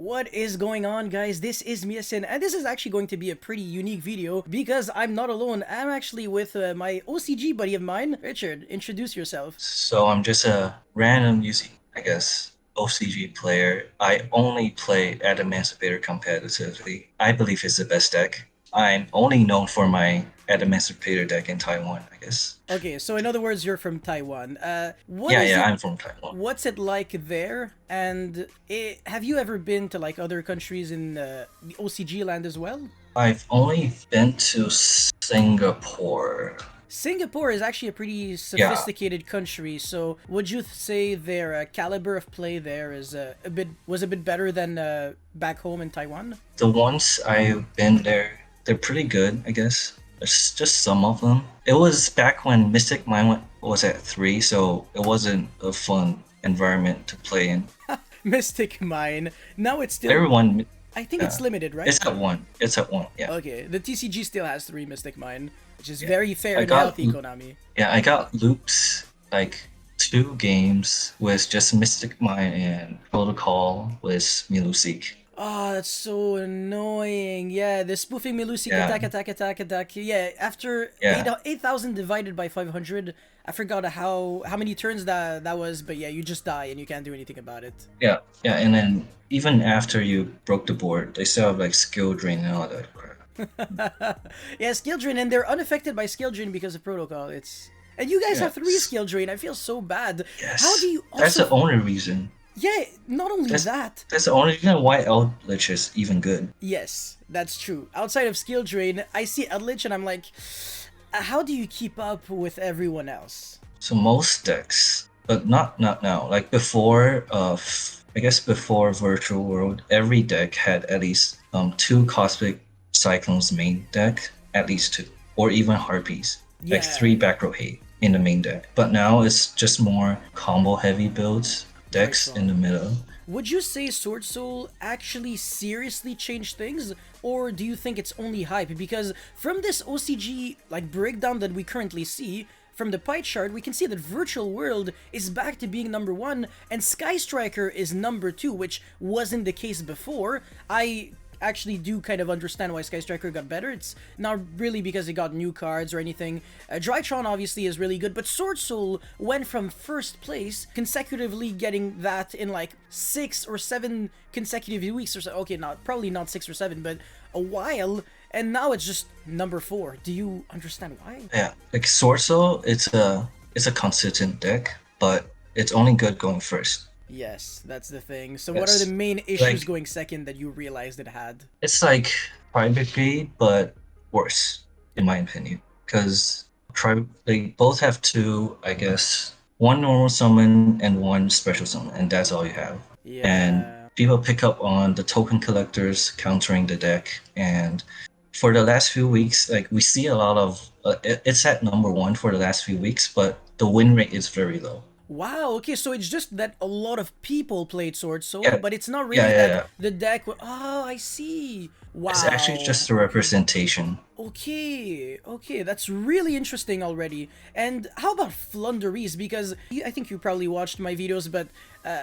What is going on, guys? This is Miasin, and this is actually going to be a pretty unique video because I'm not alone. I'm actually with my OCG buddy of mine. Richard, introduce yourself. So I'm just a random I guess, OCG player. I only play at Emancipator competitively. I believe it's the best deck. I'm only known for my Emancipator deck in Taiwan, I guess. Okay, so in other words, you're from Taiwan. What Yeah, is yeah, it? I'm from Taiwan. What's it like there? And have you ever been to like other countries in the OCG land as well? I've only been to Singapore. Singapore is actually a pretty Yeah, sophisticated country, so would you say their caliber of play there is a bit better than back home in Taiwan? the ones I've been there, they're pretty good, I guess. It's just some of them. It was back when Mystic was at 3, so it wasn't a fun environment to play in. Mystic Mine. Now it's still. Everyone, I think it's limited, right? it's at 1. It's at 1, yeah. Okay, the TCG still has 3 Mystic Mine, which is Yeah. very fair I and got healthy, Konami. yeah, I got loops like 2 games with just Mystic Mine and Protocol with Milusik. Oh, that's so annoying. Yeah, the spoofing Melusic Yeah, attack. Yeah, after yeah, 8,000 divided by 500, I forgot how many turns that was, but yeah, you just die and you can't do anything about it. yeah. And then even after you broke the board, they still have like skill drain and all that crap. Yeah, skill drain, and they're unaffected by skill drain because of protocol. And you guys Yeah, have 3 skill drain. I feel so bad. How do yes. you That's also? the only reason. Yeah, not only That's that. that's the only reason why Eldlich is even good. Yes, that's true. Outside of skill drain, I see Eldlich and I'm like, how do you keep up with everyone else? So most decks, but not now. Like before, I guess before Virtual World, every deck had at least 2 Cosmic Cyclones main deck, at least 2, or even Harpies, like Yeah, 3 back row hate in the main deck. But now it's just more combo heavy builds, decks in the Drytron. middle. Would you say Swordsoul actually seriously changed things, or do you think it's only hype? Because from this OCG like breakdown that we currently see, from the pie chart, we can see that Virtual World is back to being number 1, and Sky Striker is number 2, which wasn't the case before. I actually do kind of understand why Sky Striker got better. It's not really because it got new cards or anything. Drytron obviously is really good, but Swordsoul went from first place, consecutively getting that in like 6 or 7 consecutive weeks or so. Okay, probably not 6 or 7, but a while, and now it's just number 4. Do you understand why? Yeah, like Swordsoul, it's a consistent deck, but it's only good going first. Yes, that's the thing. So what are the Yes, main issues like going second that you realized it had? it's like Tri-Brigade, but worse, in my opinion. Because they both have 2, I guess, 1 normal summon and 1 special summon, and that's all you have. And Yeah. people pick up on the token collectors countering the deck. And for the last few weeks, like we see a lot of it's at number 1 for the last few weeks, but the win rate is very low. Wow, okay, so it's just that a lot of people played Sword Soul, Yeah, but it's not yeah, really yeah, that yeah. the deck. Oh, I see. It's actually Wow. just a Okay. representation. Okay, that's really interesting already. And how about Floowandereeze? Because I think you probably watched my videos, but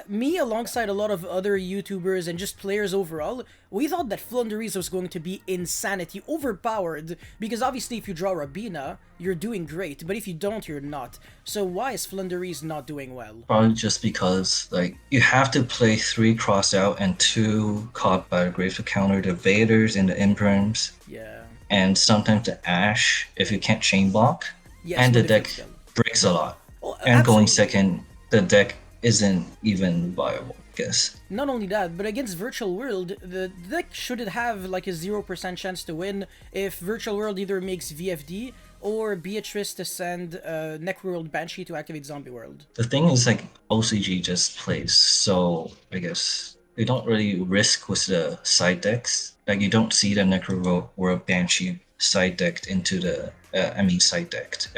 me alongside a lot of other YouTubers and just players overall, we thought that Floowandereeze was going to be insanity, overpowered, because obviously if you draw Rabina, you're doing great, but if you don't, you're not. So why is Floowandereeze not doing well? Probably just because like you have to play 3 cross out and 2 caught by the grave to counter the Vaders and the Imprims, Yeah. and sometimes the Ash if you can't chain block, Yes, and no the different deck skill. breaks a lot. Oh, And going absolutely. second, the deck isn't even viable, I guess. Not only that, but against Virtual World, the deck should have like a 0% chance to win if Virtual World either makes VFD or Beatrice to send Necroworld Banshee to activate Zombie World. The thing is like OCG just plays, so I guess they don't really risk with the side decks. Like you don't see the Necro World Banshee side decked into the side decked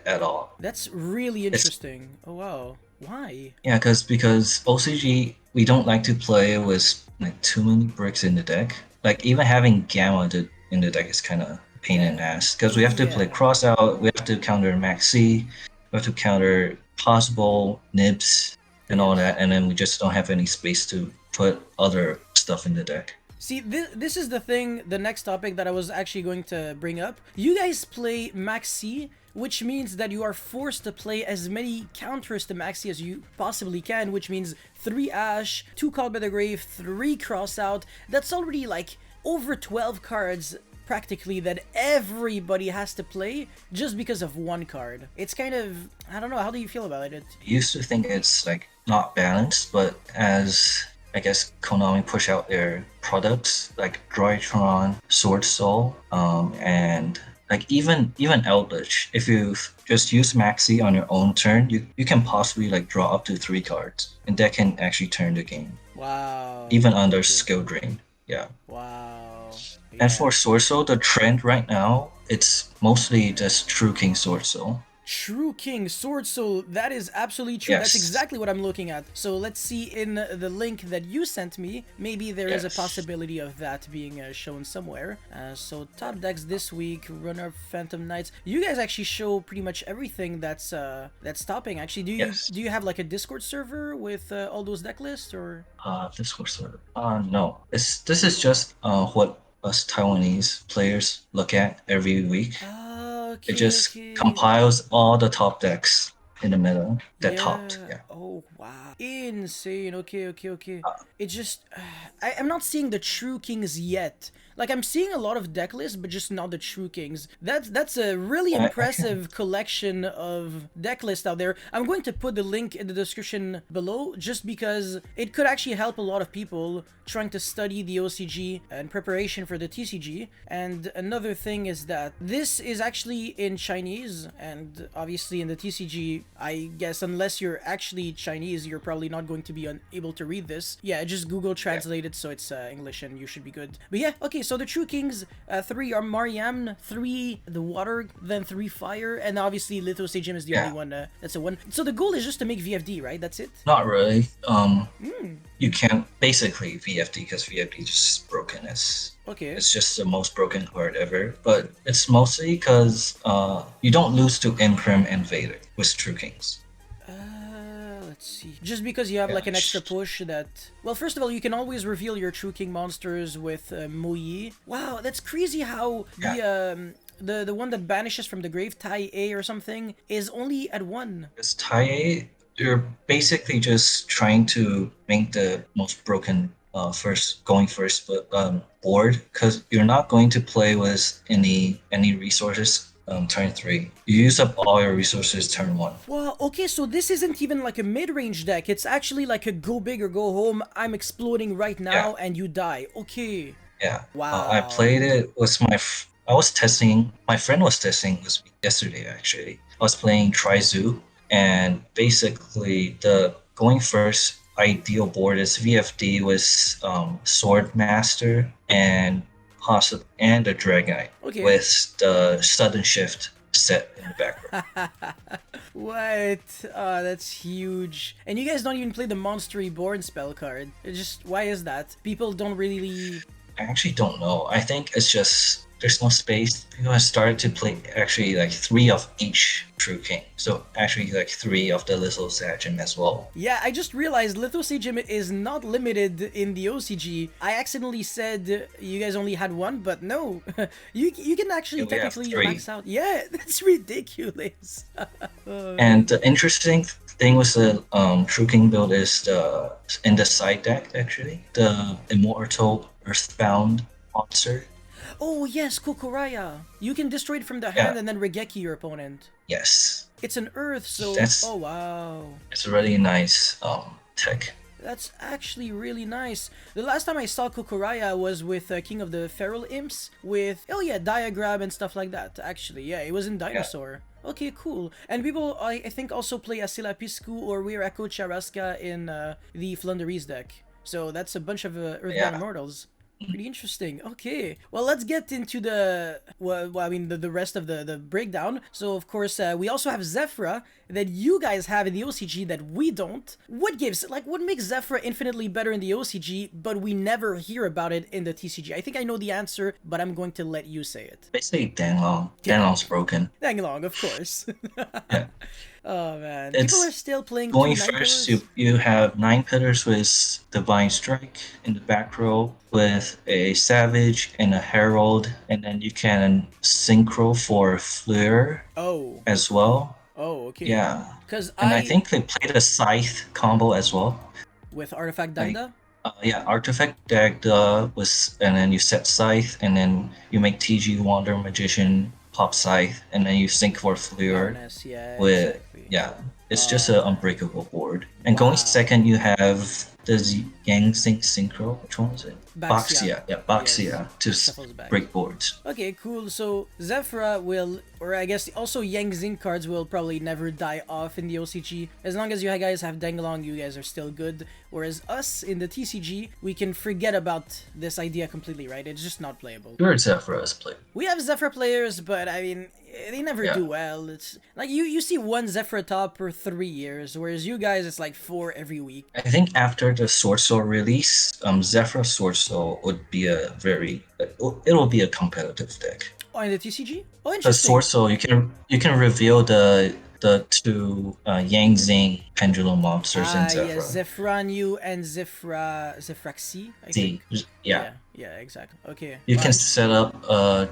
at all. That's really It's interesting. Oh wow. Why? Yeah, because OCG we don't like to play with like too many bricks in the deck. Like even having Gamma in the deck is kind of pain in the ass because we have to play Yeah. cross out, we have to counter Maxx, we have to counter possible nibs and all Yes. that, and then we just don't have any space to put other stuff in the deck. See, this is the thing, the next topic that I was actually going to bring up. You guys play Maxx, which means that you are forced to play as many counters to Maxx as you possibly can, which means 3 Ash, 2 Called by the Grave, 3 Cross Out. That's already like over 12 cards practically that everybody has to play just because of one card. It's kind of, I don't know, how do you feel about it? I used to think it's like not balanced, but as I guess Konami push out their products like Drytron, Swordsoul, and like even Eldlich, if you just use Maxx on your own turn, you can possibly like draw up to 3 cards, and that can actually turn the game. Wow. Even under skill drain, yeah. Wow. Yeah. And for Swordsoul, the trend right now, it's mostly just True King Swordsoul. True King Swordsoul, that is absolutely true. Yes. That's exactly what I'm looking at. So let's see in the link that you sent me, maybe there is a possibility of that being shown somewhere. So top decks this week, Runner Phantom Knights. You guys actually show pretty much everything that's topping. Actually, do you have like a Discord server with all those deck lists, or? Discord server? No. This is just what us Taiwanese players look at every week. Okay, it just compiles all the top decks in the middle that yeah. topped. Yeah. Oh wow, insane. Okay. It just I'm not seeing the True Kings yet. Like, I'm seeing a lot of deck lists, but just not the True Kings. That's a really impressive collection of deck lists out there. I'm going to put the link in the description below, just because it could actually help a lot of people trying to study the OCG in preparation for the TCG. And another thing is that this is actually in Chinese, and obviously in the TCG, I guess unless you're actually Chinese, you're probably not going to be able to read this. Yeah, just Google translate it so it's English and you should be good. But yeah, okay, so the True Kings, 3 are Mariam, 3 the Water, then 3 Fire, and obviously Litho Sagem is the only one that's a 1. So the goal is just to make VFD, right? That's it? Not really. You can't basically VFD, because VFD is just broken. It's just the most broken card ever. But it's mostly because you don't lose to Incrim and Vader with True Kings. Let's see. Just because you have like an extra push that... Well, first of all, you can always reveal your True King monsters with Moyi. Wow, that's crazy how the one that banishes from the grave, Tai A or something, is only at 1. Because Tai A, you're basically just trying to make the most broken going first board, because you're not going to play with any resources turn 3. You use up all your resources turn 1. Well, okay, so this isn't even like a mid-range deck. It's actually like a go big or go home. I'm exploding right now and you die. Okay. Yeah. Wow. I played it with I was testing. My friend was testing this week, actually. I was playing Tri-Zoo, and basically the going first ideal board is VFD with Sword Master and the Dragonite with the sudden shift set in the background. What? Oh, that's huge. And you guys don't even play the Monster Reborn spell card. It's just, why is that? People don't really... I actually don't know. I think it's just there's no space. People have started to play actually like 3 of each True King. So actually like 3 of the Litho Sagem as well. Yeah, I just realized Litho Sagem is not limited in the OCG. I accidentally said you guys only had 1, but no. you can actually technically max out. Yeah, that's ridiculous. And the interesting thing with the True King build is in the side deck, actually, the Immortal Earthbound monster. Oh yes, Kokoraya. You can destroy it from the hand and then Regeki your opponent. Yes. It's an earth, so... Oh wow. It's a really nice tech. That's actually really nice. The last time I saw Kokoraya was with King of the Feral Imps with, Diagram and stuff like that. Actually, yeah, it was in Dinosaur. Yeah. Okay, cool. And people, I think, also play Asila Piscu or Weir Echo Charaska in the Floowandereeze deck. So that's a bunch of Earthbound Immortals. Pretty interesting. Okay, well, let's get into the the rest of the breakdown. So of course we also have Zefras that you guys have in the OCG that we don't. What makes Zefras infinitely better in the OCG but we never hear about it in the TCG? I think I know the answer, but I'm going to let you say it. Basically Danglong. Danglong's broken. Danglong, of course. Yeah. Oh man, people are It's still playing two going nine first. pillars. You have 9 pillars with Divine Strike in the back row with a Savage and a Herald, and then you can synchro for Fleur Oh, as well. oh, okay. Yeah, Cause and I I think they played a Scythe combo as well. with artifact Like, Dagda. yeah, Artifact deck was, and then you set Scythe, and then you make TG Wander Magician pop Scythe, and then you sync for Fleur Harness, yeah, with, exactly. yeah, it's just Oh an man, unbreakable board. And going wow. second, you have the Yang Zing Synchro. Which one was it? Baxia, Baxia, yeah, yes, Baxia to shuffles back. break boards. Okay, cool. So Zefra will, or I guess also Yang Zing cards will probably never die off in the OCG. As long as you guys have Dengalong, you guys are still good. Whereas us in the TCG, we can forget about this idea completely, right? It's just not playable. Your Zefras play. We have Zefra players, but I mean, they never Yeah. do well. It's like you see one Zefra top per 3 years, whereas you guys, it's like 4 every week. I think after the Swordsoul release, Zefras Swordsoul would be a very, it'll be a competitive deck. Oh, in the TCG? Oh, The interesting. Swordsoul, you can reveal the two Yang Zing pendulum monsters in Ah, yeah, Zefra. Zefranyu and Zefraxi, I Z, think. yeah. Yeah, exactly. Okay. You Oh, can set up the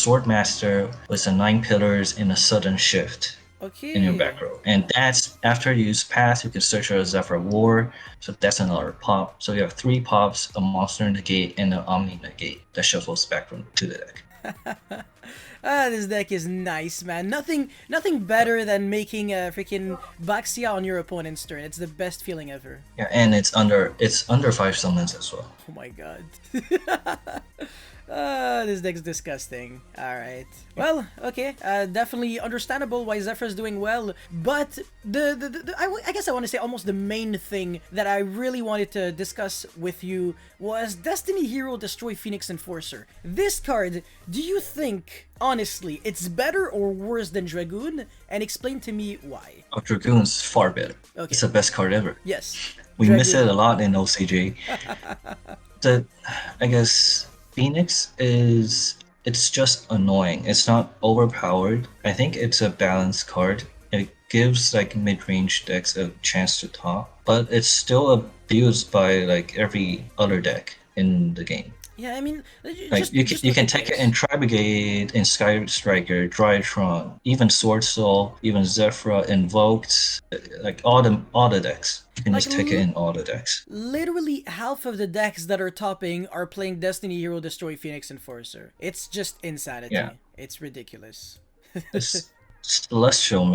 Swordmaster with the 9 pillars in a sudden shift in your okay. back row. And that's after you use pass, you can search for a Zephyr War. So that's another pop. So you have 3 pops, a monster negate, and an Omni negate that shuffles back to the deck. This deck is nice, man. Nothing better than making a freaking Baxia on your opponent's turn. It's the best feeling ever. Yeah, and it's under 5 summons as well. Oh my god. This deck's disgusting. Alright. Well, okay. Definitely understandable why Zefra's doing well. But I guess I want to say almost the main thing that I really wanted to discuss with you was Destiny Hero Destroy Phoenix Enforcer. This card, do you think, honestly, it's better or worse than Dragoon? And explain to me why. Oh, Dragoon's far better. Okay. It's the best card ever. Yes. We miss it Dragoon. a lot in OCG. I guess Phoenix it's just annoying. It's not overpowered. I think it's a balanced card. It gives like mid-range decks a chance to top, but it's still abused by like every other deck in the game. Yeah, I mean, Like just you look can at take it this. in Tri-Brigade, in Sky Striker, Drytron, even Swordsoul, even Zefra, Invoked, like all the decks. You can Like, just take it in all the decks. literally half of the decks that are topping are playing Destiny Hero Destroy Phoenix Enforcer. It's just insanity. Yeah. It's ridiculous. This Celestial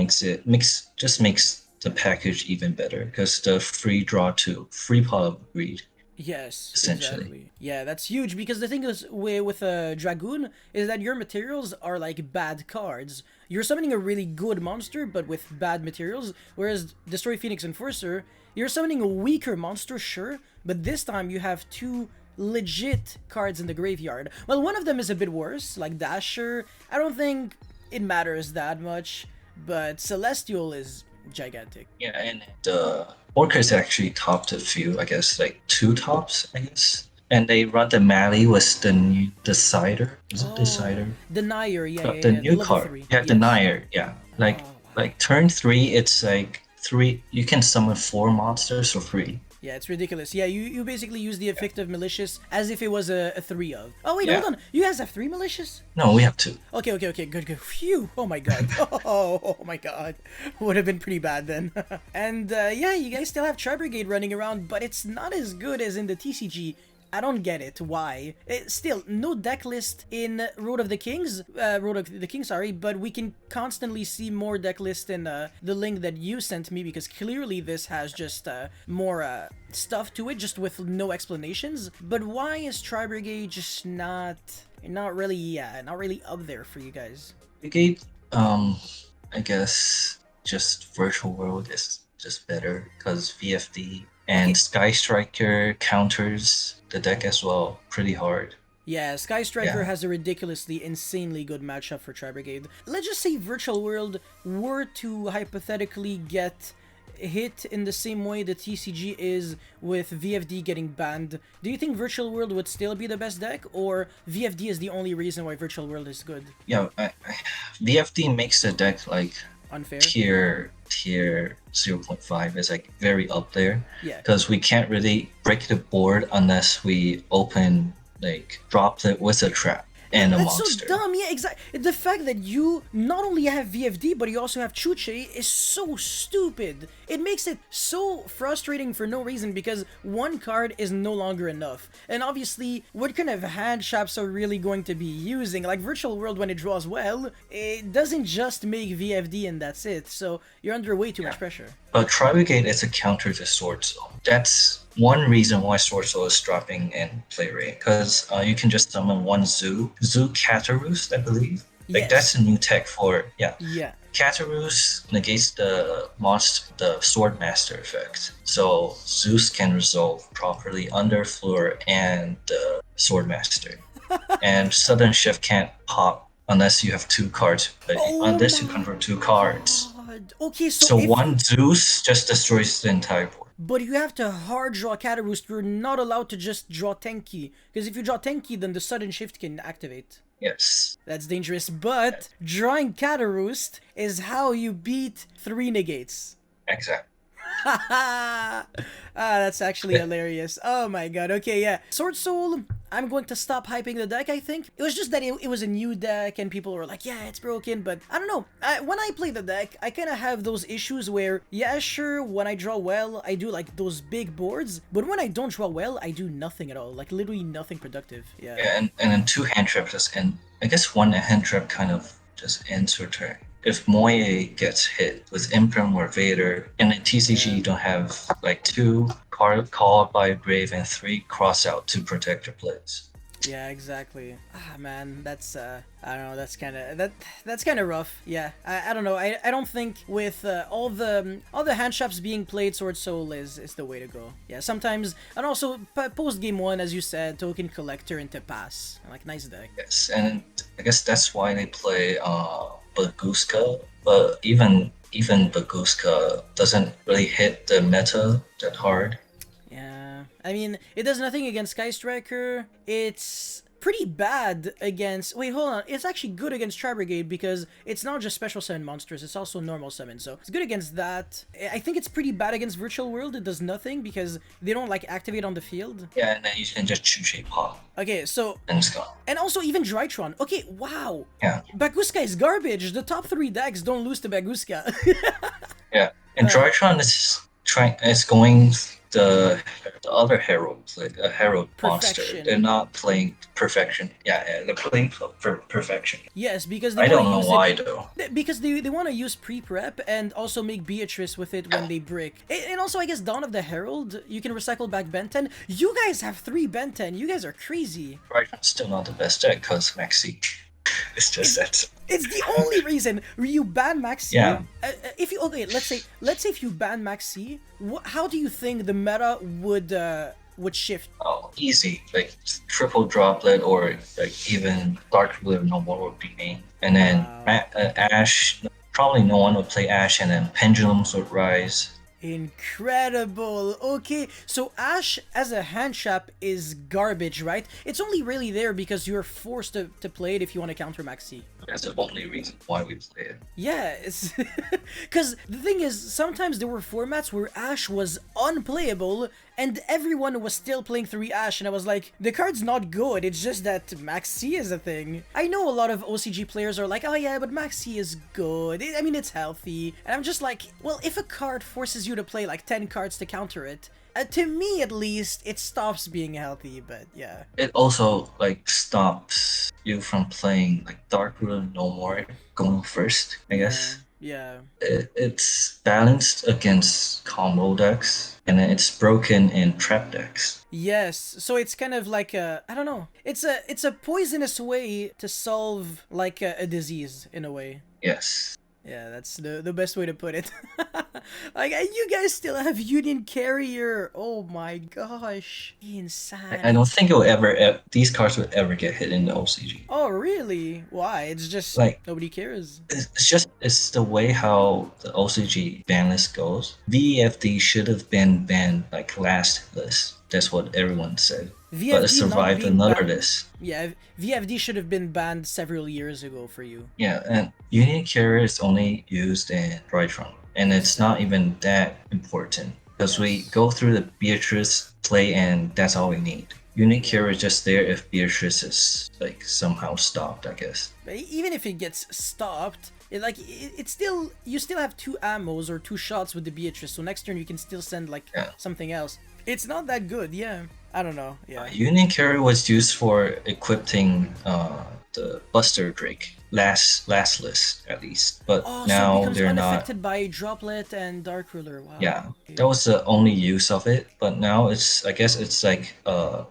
just makes the package even better because the free draw 2, free pot of greed, Yes, essentially. exactly. Yeah, that's huge because the thing is with a Dragoon is that your materials are like bad cards. You're summoning a really good monster but with bad materials, whereas Destroy Phoenix Enforcer, you're summoning a weaker monster, sure, but this time you have 2 legit cards in the graveyard. Well, one of them is a bit worse, like Dasher. I don't think it matters that much, but Celestial is gigantic. Yeah, and the Orcas actually topped a few, I guess, like 2 tops, I guess. And they run the Mali with the new Decider. Is it Decider? Denier, The the new level card. 3. Yeah, Yes. Denier. Yeah, like Oh, wow. like turn 3, it's like 3. You can summon 4 monsters for free. Yeah, it's ridiculous. Yeah, you basically use the effective malicious as if it was a 3 of. Oh, wait, Yeah. hold on. You guys have 3 malicious? No, we have 2. Okay, good. Phew. Oh my god. Oh my god. Would have been pretty bad then. And yeah, you guys still have Tri-Brigade running around, but it's not as good as in the TCG. I don't get it. Why? Still, no deck list in Road of the Kings, sorry, but we can constantly see more deck list in the link that you sent me because clearly this has just more stuff to it, just with no explanations. But why is Tri-Brigade just not really up there for you guys? Brigade, I guess just Virtual World is just better because VFD and Okay. Sky Striker counters the deck as well pretty hard. Yeah, Sky Striker Yeah. has a ridiculously, insanely good matchup for Tri-Brigade. Let's just say Virtual World were to hypothetically get hit in the same way the TCG is with VFD getting banned. Do you think Virtual World would still be the best deck, or VFD is the only reason why Virtual World is good? Yeah, VFD makes the deck like unfair. Tier 0.5 is like very up there. Yeah. Because we can't really break the board unless we open like droplet with a trap and a That's monster. so dumb. Yeah, exactly. The fact that you not only have VFD but you also have Chuche is so stupid. It makes it so frustrating for no reason because one card is no longer enough. And obviously, what kind of hand traps are really going to be using? Like Virtual World, when it draws well, it doesn't just make VFD and that's it. So you're under way too much pressure. But Tri-Brigade is a counter to Swordsoul. That's one reason why Swordsoul is dropping in play rate, because you can just summon one Zoo Cataroost, I believe. Like that's a new tech for Yeah. Cataroost negates the Swordmaster effect, so Zeus can resolve properly under Floor and the Swordmaster, and Sudden Shift can't pop unless you have two cards, unless you convert two cards. Okay, so one Zeus just destroys the entire board. But you have to hard draw Cataroost. You're not allowed to just draw Tenki, because if you draw Tenki, then the Sudden Shift can activate. Yes. That's dangerous, but drawing Cataroost is how you beat 3 negates. Exactly. That's actually hilarious. Oh my god, okay, yeah. Swordsoul, I'm going to stop hyping the deck, I think. It was just that it was a new deck and people were like, yeah, it's broken, but I don't know. When I play the deck, I kind of have those issues where, yeah, sure, when I draw well, I do like those big boards, but when I don't draw well, I do nothing at all. Like literally nothing productive. Yeah. And then 2 hand traps just end. I guess 1 hand trap kind of just ends your turn. If Moye gets hit with Imperm or Vader, in a TCG you don't have like 2 called by Brave and 3 cross out to protect your plays. Yeah, exactly. Man, that's I don't know, that's kind of rough. Yeah, I don't know. I don't think with all the hand traps being played, Swordsoul is the way to go. Yeah, sometimes, and also post game 1, as you said, token collector into pass. Like nice deck. Yes, and I guess that's why they play Baguska, but even Baguska doesn't really hit the meta that hard. Yeah, I mean, it does nothing against Sky Striker. It's pretty bad against... Wait, hold on. It's actually good against Tri-Brigade because it's not just special summon monsters, it's also normal summon, so it's good against that. I think it's pretty bad against Virtual World. It does nothing because they don't, like, activate on the field. Yeah, and then you can just Chuche pop. Okay, so... And it's gone. And also even Drytron. Okay, wow. Yeah. Baguska is garbage. The top 3 decks don't lose to Baguska. Yeah, and Drytron is going the other Herald, like a Herald monster. They're not playing Perfection. Yeah, they're playing for Perfection. Yes, because they I don't know why though. Because they want to use pre-prep and also make Beatrice with it when they brick. And also, I guess Dawn of the Herald, you can recycle back Ben 10. You guys have 3 Ben 10. You guys are crazy. Drytron's still not the best deck because Maxx. It's just that. It's the only reason you ban Maxx. Yeah. If you let's say if you ban Maxx, how do you think the meta would shift? Oh, easy. Like triple droplet or like even dark blue no more would be main. And then Ash, probably no one would play Ash, and then Pendulums would rise. Incredible. Okay, so Ash as a hand trap is garbage, right? It's only really there because you're forced to play it if you want to counter Maxx. That's the only reason why we play it. Yeah, it's because the thing is, sometimes there were formats where Ash was unplayable and everyone was still playing 3 Ash, and I was like, the card's not good, it's just that Maxx is a thing. I know a lot of OCG players are like, oh yeah, but Maxx is good. I mean, it's healthy. And I'm just like, well, if a card forces you to play like 10 cards to counter it, to me at least, it stops being healthy, but yeah. It also like stops you from playing like Dark Rune no more going first, I guess. Yeah. It's balanced against combo decks, and then it's broken in trap decks. Yes, so it's kind of like a, I don't know, it's a poisonous way to solve like a disease in a way. Yes. Yeah, that's the best way to put it. Like, you guys still have Union Carrier. Oh my gosh. Insane. I don't think these cards would ever get hit in the OCG. Oh, really? Why? It's just like nobody cares. It's the way how the OCG ban list goes. VFD should have been banned like last list. That's what everyone said. but it VFD not survived being another banned. list. Yeah, VFD should have been banned several years ago for you. Yeah, and Union Carrier is only used in Drytron, and it's not Exactly. even that important because we Yes. go through the Beatrice play, and that's all we need. Union Yeah. Carrier is just there if Beatrice is like somehow stopped, I guess. But even if it gets stopped, it's still you still have 2 ammos or 2 shots with the Beatrice. So next turn you can still send like Yeah. something else. It's not that good. Yeah. I don't know. Yeah. Union Carrier was used for equipping the Buster Drake last list at least, but Oh, so it now becomes they're not. unaffected by Droplet and Dark Ruler. Wow. Yeah, Okay. that was the only use of it. But now it's, I guess it's like,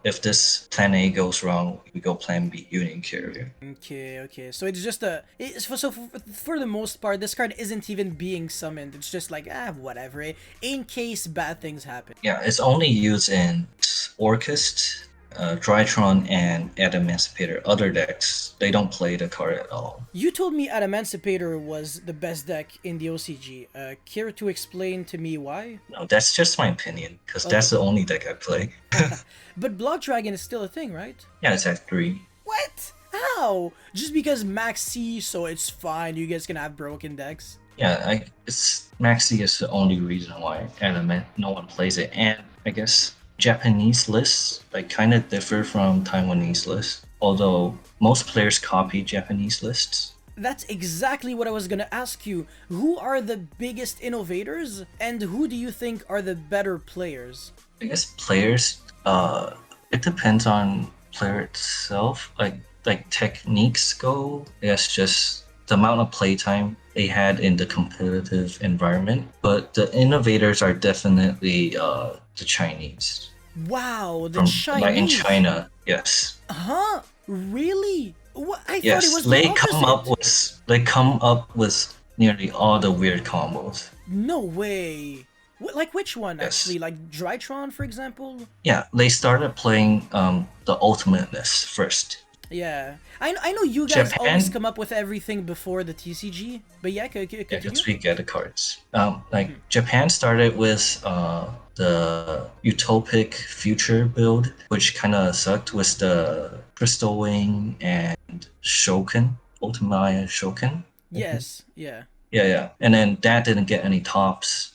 if this plan A goes wrong, we go plan B, Union Carrier. Okay. So it's just for the most part, this card isn't even being summoned. It's just like whatever. In case bad things happen. Yeah, it's only used in Orchest, Drytron, and Emancipator. Other decks, they don't play the card at all. You told me Emancipator was the best deck in the OCG. Care to explain to me why? No, that's just my opinion, because Okay. that's the only deck I play. But Block Dragon is still a thing, right? Yeah, it's at 3. What? How? Just because Maxx, so it's fine. You guys can have broken decks. Yeah, it's Maxi is the only reason why Element no one plays it, and I guess Japanese lists like kind of differ from Taiwanese lists, although most players copy Japanese lists. That's exactly what I was gonna ask you. Who are the biggest innovators, and who do you think are the better players? I guess players, it depends on player itself. Like techniques go, I guess just the amount of playtime they had in the competitive environment. But the innovators are definitely the Chinese. Wow, the From Chinese. like in China, yes. Huh? Really? What? I thought it Yes, was the they come up with nearly all the weird combos. No way. Like which one Yes. actually? Like Drytron, for example? Yeah, they started playing the Ultimateness first. Yeah. I know you guys Japan- always come up with everything before the TCG, but yeah, Yeah, continue. because we get the cards. Japan started with the Utopic Future build, which kind of sucked with the Crystal Wing and Shoken, Ultimate Shoken. Yes, yeah. Yeah. And then that didn't get any tops.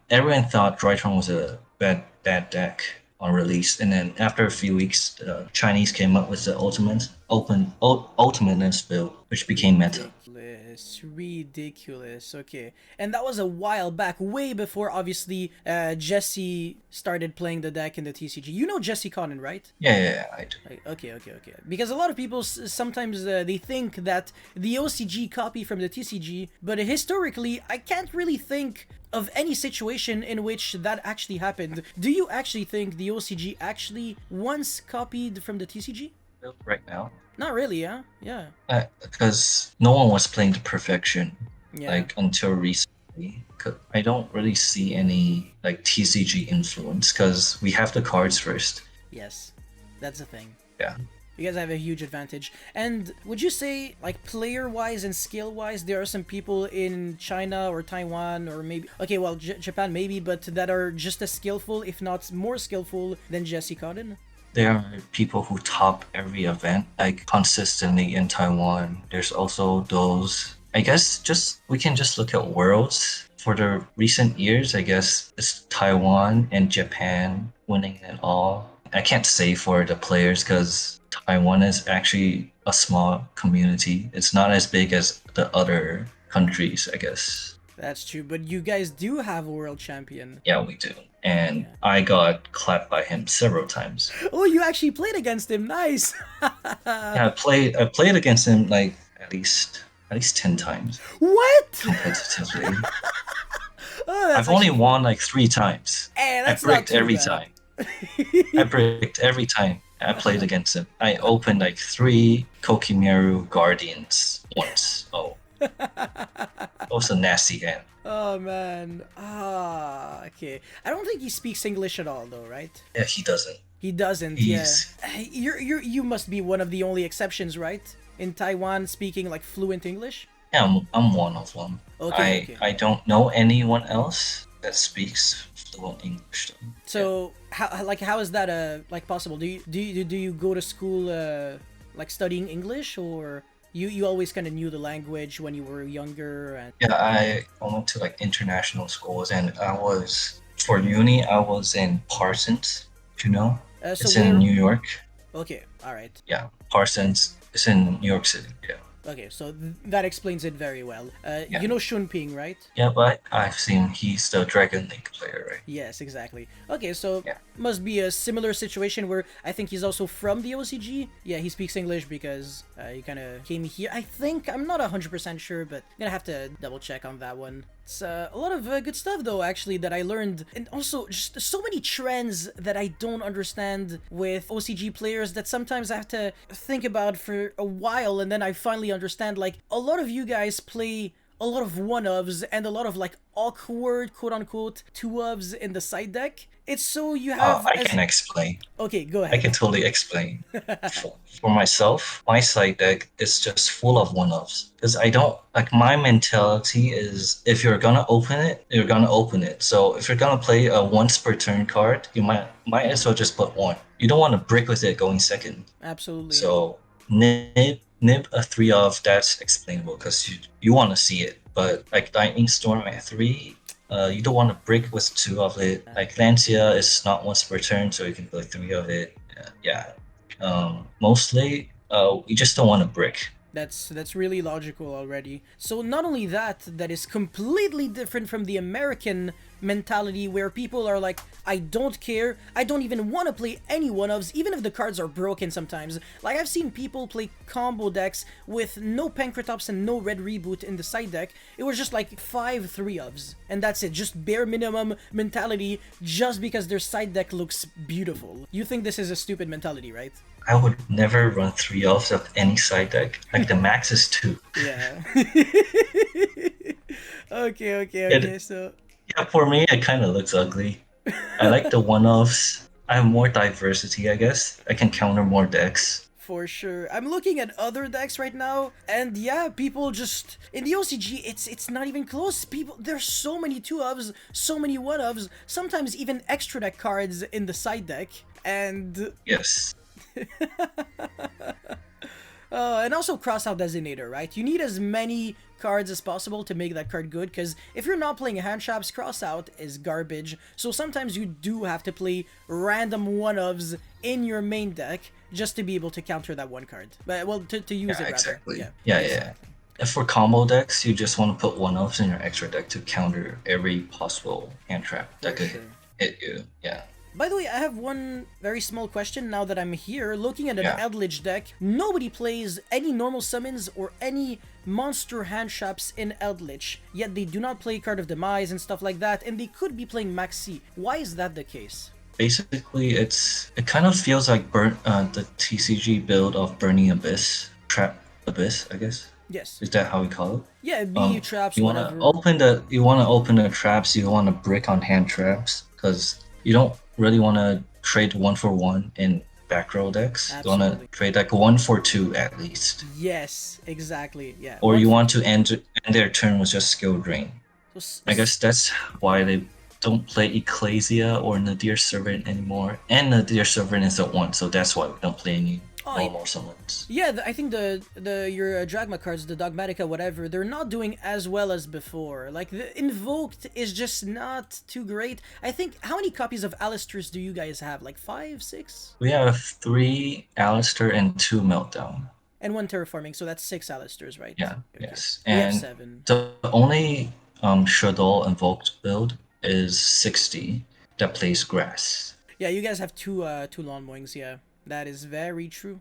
Everyone thought Drytron was a bad deck on release. And then after a few weeks, the Chinese came up with the Ultimateness build, which became meta. Ridiculous. Okay. And that was a while back, way before, obviously, Jesse started playing the deck in the TCG. You know Jesse Conan, right? Yeah, I do. Okay. Because a lot of people sometimes they think that the OCG copy from the TCG, but historically, I can't really think of any situation in which that actually happened. Do you actually think the OCG actually once copied from the TCG? Right now. Not really, huh? Yeah. Because no one was playing to perfection, Yeah. like until recently. I don't really see any like TCG influence because we have the cards first. Yes. That's the thing. Yeah. You guys have a huge advantage. And would you say, like, player-wise and skill-wise, there are some people in China or Taiwan or maybe... Okay, well, Japan maybe, but that are just as skillful, if not more skillful, than Jesse Cotton? There are people who top every event, like, consistently in Taiwan. There's also those... I guess we can just look at Worlds. For the recent years, I guess it's Taiwan and Japan winning it all. I can't say for the players because Taiwan is actually a small community. It's not as big as the other countries, I guess. That's true, but you guys do have a world champion. Yeah, we do. And I got clapped by him several times. Oh, you actually played against him. Nice. Yeah, I played against him like at least 10 times. What? Competitively. Oh, I've only won like 3 times. Hey, that's I bricked not too every bad. time. I bricked every time I played against him. I opened like 3 Kokimeru Guardians once. Oh. That was a nasty hand. Oh, man. Okay. I don't think he speaks English at all, though, right? Yeah, he doesn't. He doesn't, He's- yeah. You must be one of the only exceptions, right? In Taiwan, speaking, like, fluent English? Yeah, I'm one of them. Okay. I don't know anyone else that speaks fluent English though. So how is that like possible? Do you go to school like studying English, or you always kind of knew the language when you were younger? And Yeah, I went to like international schools, and I was for uni. I was in Parsons. If you know, so it's in New York. Okay, all right. Yeah, Parsons. It's in New York City. Yeah. Okay, so that explains it very well. Yeah. You know Shun Ping, right? Yeah, but I've seen he's the Dragon League player, right? Yes, exactly. Okay, so Yeah. must be a similar situation where I think he's also from the OCG. Yeah, he speaks English because he kind of came here. I think, I'm not 100% sure, but I'm gonna have to double check on that one. It's a lot of good stuff though, actually, that I learned. And also just so many trends that I don't understand with OCG players that sometimes I have to think about for a while, and then I finally understand. Like, a lot of you guys play a lot of one-ofs and a lot of like awkward quote-unquote two-ofs in the side deck. It's so you have I can explain. Okay, go I ahead. can totally explain. For myself, my side deck is just full of one-offs. Because I don't, like, my mentality is if you're gonna open it, you're gonna open it. So if you're gonna play a once per turn card, you might as well just put one. You don't want to brick with it going second. Absolutely. So nib a 3-of, that's explainable because you want to see it. But like Lightning Storm at 3, you don't want to brick with 2 of it. Like Lancia is not once per turn, so you can play 3 of it. Yeah. Mostly, you just don't want to brick. That's really logical already. So not only that is completely different from the American mentality where people are like, I don't care, I don't even want to play any one-ofs, even if the cards are broken sometimes. Like, I've seen people play combo decks with no Pancratops and no Red Reboot in the side deck. It was just like 5 3-ofs, and that's it, just bare minimum mentality just because their side deck looks beautiful. You think this is a stupid mentality, right? I would never run 3-ofs of any side deck. Like the max is 2. Yeah. Okay, so... Yeah, for me, it kind of looks ugly. I like the one-offs. I have more diversity, I guess. I can counter more decks. For sure. I'm looking at other decks right now, and yeah, people just... In the OCG, it's not even close. There's so many 2-ofs, so many 1-ofs, sometimes even extra deck cards in the side deck, and... Yes. And also Crossout Designator, right? You need as many cards as possible to make that card good, because if you're not playing hand traps, Crossout is garbage. So sometimes you do have to play random one-ofs in your main deck just to be able to counter that one card. But, well, to use it, exactly. rather. Yeah. If for combo decks, you just want to put one-offs in your extra deck to counter every possible hand trap that could hit you. Yeah. By the way, I have one very small question now that I'm here. Looking at an Eldlich deck, nobody plays any normal summons or any monster hand traps in Eldlich, yet they do not play Card of Demise and stuff like that, and they could be playing Maxx. Why is that the case? Basically, it kind of feels like the TCG build of Burning Abyss, Trap Abyss, I guess. Yes. Is that how we call it? Yeah, BU traps, you whatever. You want to open the traps, you want to brick on hand traps, because you don't really want to trade 1-for-1 in back row decks. Absolutely. You want to trade like 1-for-2 at least. Yes, exactly. Yeah. Or you want to end their turn with just skill drain. I guess that's why they don't play Ecclesia or Nadir Servant anymore. And Nadir Servant is at 1, so that's why we don't play any normal summons. Yeah, I think your Dragma cards, the Dogmatica, whatever, they're not doing as well as before. Like, the Invoked is just not too great. I think, how many copies of Alistairs do you guys have? Like 5, 6? We have 3 Alistair and 2 Meltdown. And 1 Terraforming, so that's 6 Alistairs, right? Yeah, okay. Yes. We And have 7. the only Shadow Invoked build is 60 that plays grass. Yeah, you guys have two Lawn Mowings, yeah. That is very true.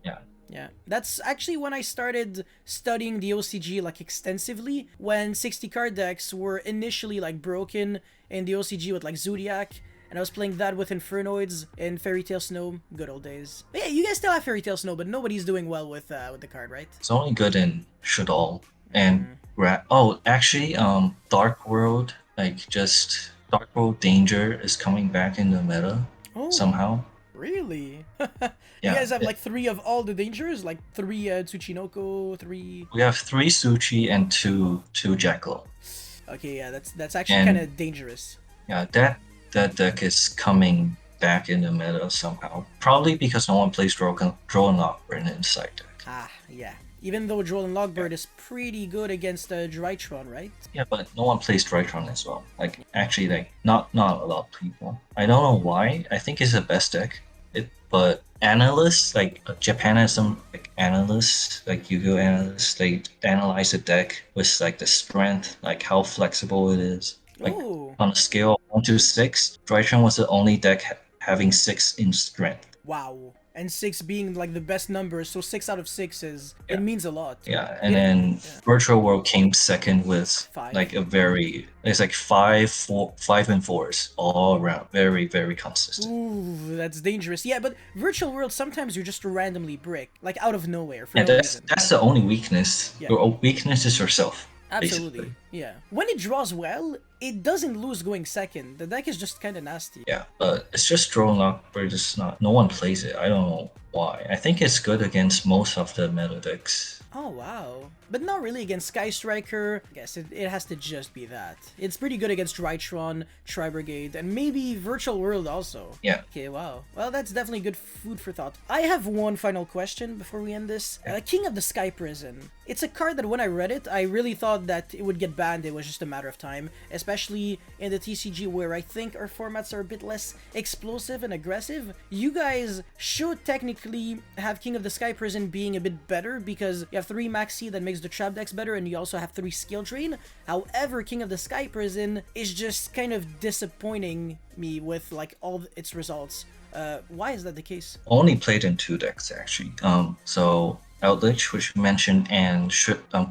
Yeah. That's actually when I started studying the OCG, like, extensively, when 60 card decks were initially, like, broken in the OCG with, like, Zodiac, and I was playing that with Infernoids in Fairy Tail Snow. Good old days. But yeah, you guys still have Fairy Tail Snow, but nobody's doing well with the card, right? It's only good in Shadow and actually, Dark World, Dark World Danger is coming back in the meta somehow. Really? You guys have like 3 of all the dangers? Like 3 Tsuchinoko, 3... We have 3 Suchi and 2 Jackal. Okay, yeah, that's actually kind of dangerous. Yeah, that deck is coming back in the meta somehow. Probably because no one plays Droll and Lockburn in the side deck. Ah, yeah. Even though Droll and Logbird is pretty good against Drytron, right? Yeah, but no one plays Drytron as well. Like actually, like not a lot of people. I don't know why. I think it's the best deck. But analysts like Japan has some like analysts, like Yu-Gi-Oh analysts. They analyze the deck with like the strength, like how flexible it is. Like Oh, on a scale of 1 to 6, Drytron was the only deck having 6 in strength. wow. And 6 being like the best number, so 6 out of 6 is, it Yeah. means a lot. Yeah, and then Virtual World came second with 5. like it's like 5 and 4s all around, very consistent. Ooh, that's dangerous. Yeah, but Virtual World, sometimes you just randomly brick, like out of nowhere, for Yeah, no that's reason. that's the only weakness. Yeah. Your weakness is yourself. Absolutely, Basically. yeah. When it draws well, it doesn't lose going second. The deck is just kind of nasty. Yeah, but it's just Drone Lock, but it's not. No one plays it. I don't know why. I think it's good against most of the meta decks. Oh, wow. But not really against Sky Striker. I guess it has to just be that. It's pretty good against Drytron, Tri-Brigade, and maybe Virtual World also. Yeah. Okay, wow. Well, that's definitely good food for thought. I have one final question before we end this. King of the Sky Prison. It's a card that when I read it, I really thought that it would get banned. It was just a matter of time, especially in the TCG where I think our formats are a bit less explosive and aggressive. You guys should technically have King of the Sky Prison being a bit better because you have 3 Maxx that makes the trap decks better, and you also have 3 skill drain. However, King of the Sky Prison is just kind of disappointing me with like all its results. Why is that the case? Only played in 2 decks actually. So Eldlich, which you mentioned, and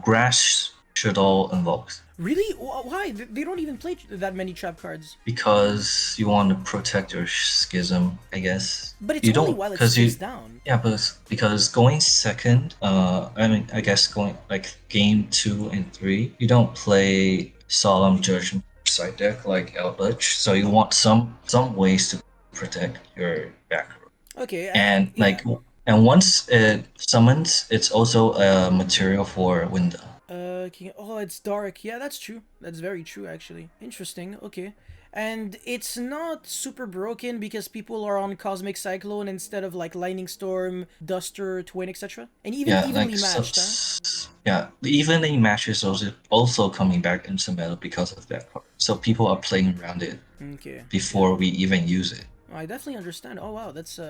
Grass should all invoked. Really? Why? They don't even play that many trap cards. Because you want to protect your schism, I guess. But it's you only don't, while it cause stays you, down. Yeah, but because going second, I guess going like game 2 and 3, you don't play Solemn Judgment side deck like Eldritch, so you want some ways to protect your back row. Okay, And yeah. and once it summons, it's also a material for window. Oh, it's dark. Yeah, that's true. That's very true, actually. Interesting. Okay. And it's not super broken because people are on Cosmic Cyclone instead of like Lightning Storm, Duster, Twin, etc. And evenly matched, huh? Yeah, the evenly match is also coming back into meta because of that part. So people are playing around it Okay. before we even use it. I definitely understand. Oh wow, that's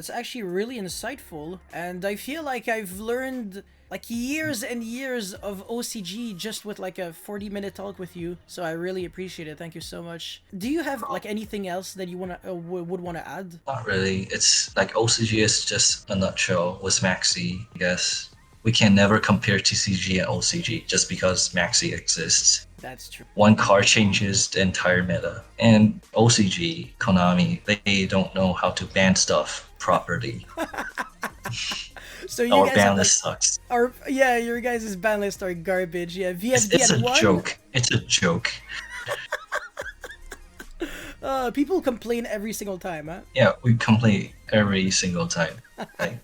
actually really insightful, and I feel like I've learned like years and years of OCG just with like a 40-minute talk with you. So I really appreciate it. Thank you so much. Do you have like anything else that you would want to add? Not really. It's like OCG is just a nutshell with Maxi, I guess. We can never compare TCG and OCG just because Maxi exists. That's true. One card changes the entire meta. And OCG, Konami, they don't know how to ban stuff properly. So you Our guys ban have, list like, sucks. your guys' ban list are garbage. Yeah, VFD It's at a 1. joke. It's a joke. People complain every single time, huh? Yeah, we complain every single time. Like,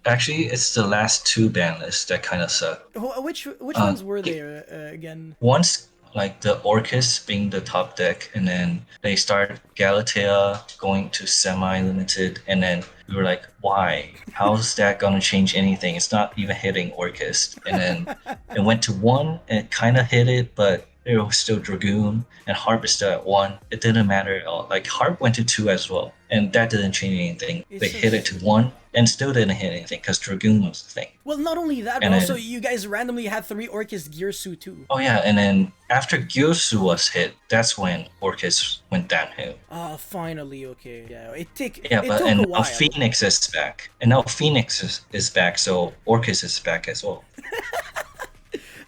actually, it's the last 2 ban lists that kind of suck. Which ones were there again? Once, like the Orcus being the top deck, and then they start Galatea going to semi-limited, and then we were like, why? How's that gonna change anything? It's not even hitting Orcus. And then it went to 1, and it kind of hit it, but it was still Dragoon, and Harp is still at 1. It didn't matter at all. Like Harp went to 2 as well, and that didn't change anything. They hit it to 1 and still didn't hit anything because Dragoon was the thing. Well, not only that, but also you guys randomly had 3 Orcus Gearsu too. Oh yeah, and then after Gyusu was hit, that's when Orcus went downhill. Oh, finally, okay. Yeah, it took and a while. now Phoenix is back. And now Phoenix is back, so Orcus is back as well.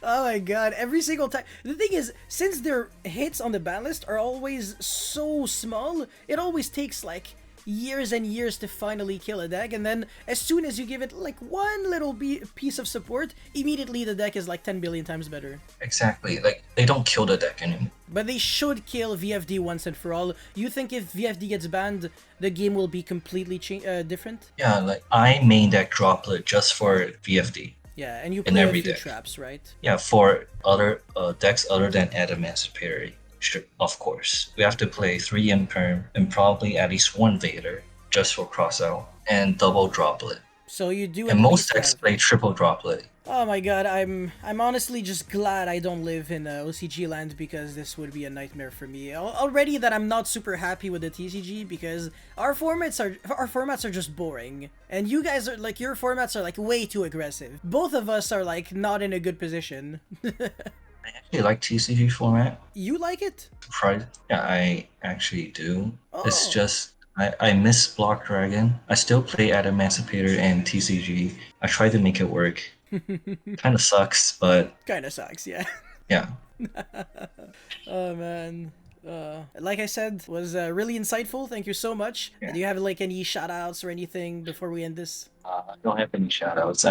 Oh my god, every single time. The thing is, since their hits on the ban list are always so small, it always takes like years and years to finally kill a deck, and then as soon as you give it like one little piece of support, immediately the deck is like 10 billion times better. Exactly, like they don't kill the deck anymore. But they should kill VFD once and for all. You think if VFD gets banned, the game will be completely different? Yeah, like I main deck Droplet just for VFD. Yeah, and you play a few deck. traps, right? Yeah, for other decks other than Adamant Superior. of course. We have to play 3 Imperm and probably at least 1 Vader just for crossout and double droplet. So you do And at most least decks have... play triple droplet. Oh my god, I'm honestly just glad I don't live in OCG land, because this would be a nightmare for me. Already that I'm not super happy with the TCG because our formats are just boring, and you guys are like, your formats are like way too aggressive. Both of us are like not in a good position. I actually like TCG format. You like it? Surprise! Yeah, I actually do. It's Oh. just I miss Block Dragon. I still play Emancipator and TCG. I try to make it work. Kind of sucks, but Kinda sucks, yeah. yeah. Oh man. Like I said, was really insightful. Thank you so much. Yeah. Do you have like any shout outs or anything before we end this? I don't have any shoutouts.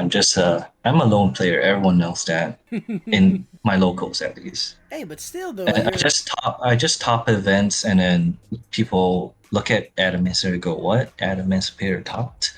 I'm a lone player. Everyone knows that in my locals at least. Hey, but still though, And you're... I just top events, and then people look at Emancipator and go, "What? Emancipator topped?"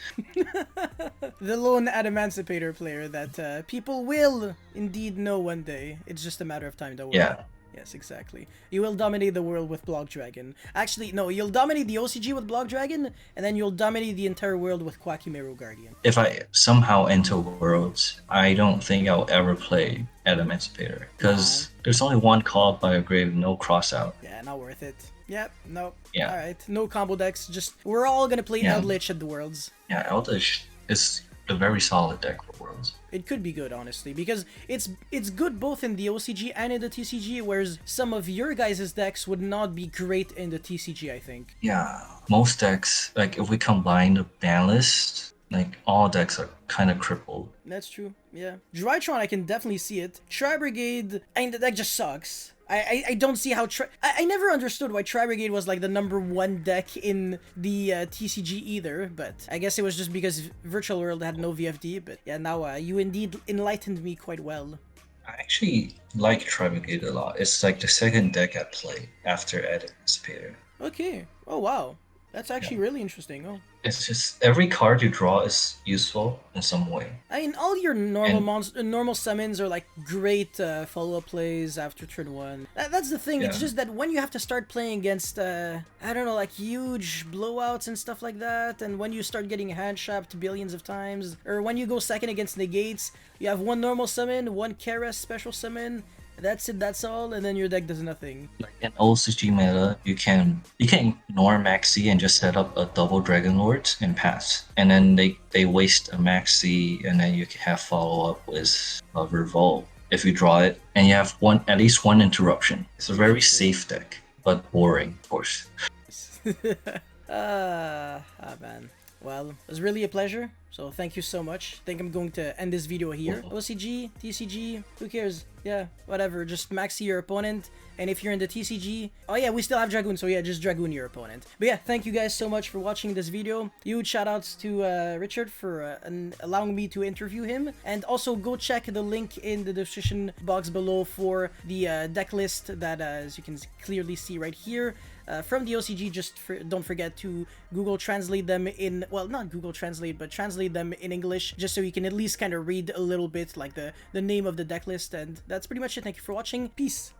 the lone Emancipator player that people will indeed know one day. It's just a matter of time, don't worry. Yeah. Yes, exactly. You will dominate the world with Block Dragon. Actually, no, you'll dominate the OCG with Block Dragon, and then you'll dominate the entire world with Quackimero Guardian. If I somehow enter Worlds, I don't think I'll ever play Emancipator because there's only one call by a grave, no crossout. Yeah, not worth it. Yep, nope. Yeah. Alright, no combo decks, just we're all gonna play Eldlich at the Worlds. Yeah, Eldlich is a very solid deck for Worlds. It could be good, honestly, because it's good both in the OCG and in the TCG, whereas some of your guys' decks would not be great in the TCG, I think. Yeah, most decks, like if we combine the Banlist, like all decks are kind of crippled. That's true, yeah. Drytron, I can definitely see it. Tri-Brigade, I mean, the deck just sucks. I don't see how I never understood why Tri-Brigade was like the #1 deck in the TCG either, but I guess it was just because Virtual World had no VFD, but yeah, now you indeed enlightened me quite well. I actually like Tri-Brigade a lot. It's like the second deck I play after Emancipator. Okay, oh wow. That's actually really interesting. Oh. It's just every card you draw is useful in some way. I mean, all your normal normal summons are like great follow-up plays after turn 1. That's the thing. It's just that when you have to start playing against, I don't know, like huge blowouts and stuff like that, and when you start getting hand shapped billions of times, or when you go second against negates, you have one normal summon, one Keras special summon. That's it, that's all, and then your deck does nothing. Like in OCG meta, you can ignore Maxi and just set up a double Dragon Lord and pass. And then they waste a Maxi, and then you can have follow up with a Revolt if you draw it, and you have at least one interruption. It's a very safe deck, but boring, of course. Man. Well, it was really a pleasure. So thank you so much. I think I'm going to end this video here. OCG, TCG, who cares? Yeah, whatever. Just maxi your opponent. And if you're in the TCG, oh yeah, we still have Dragoon, so yeah, just Dragoon your opponent. But yeah, thank you guys so much for watching this video. Huge shoutouts to Richard for allowing me to interview him. And also go check the link in the description box below for the deck list that, as you can clearly see right here. From the OCG, don't forget to Google Translate them in, well, not Google Translate, but translate them in English, just so you can at least kind of read a little bit, like the name of the deck list. And that's pretty much it. Thank you for watching. Peace.